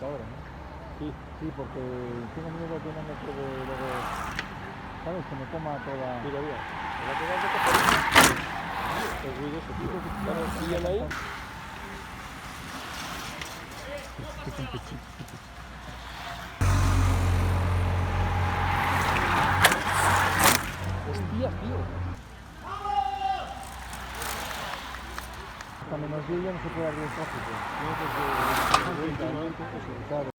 hasta ahora, ¿no? Sí. Sí, porque tengo miedo que no me quede luego, ¿sabes? Que me coma toda... Mira, mira. Me va a quedar de qué ruidoso, tío. Claro, pillan ahí. Hostias, tío. Hasta menos 10 ya no se puede abrir el tráfico. No, porque Claro,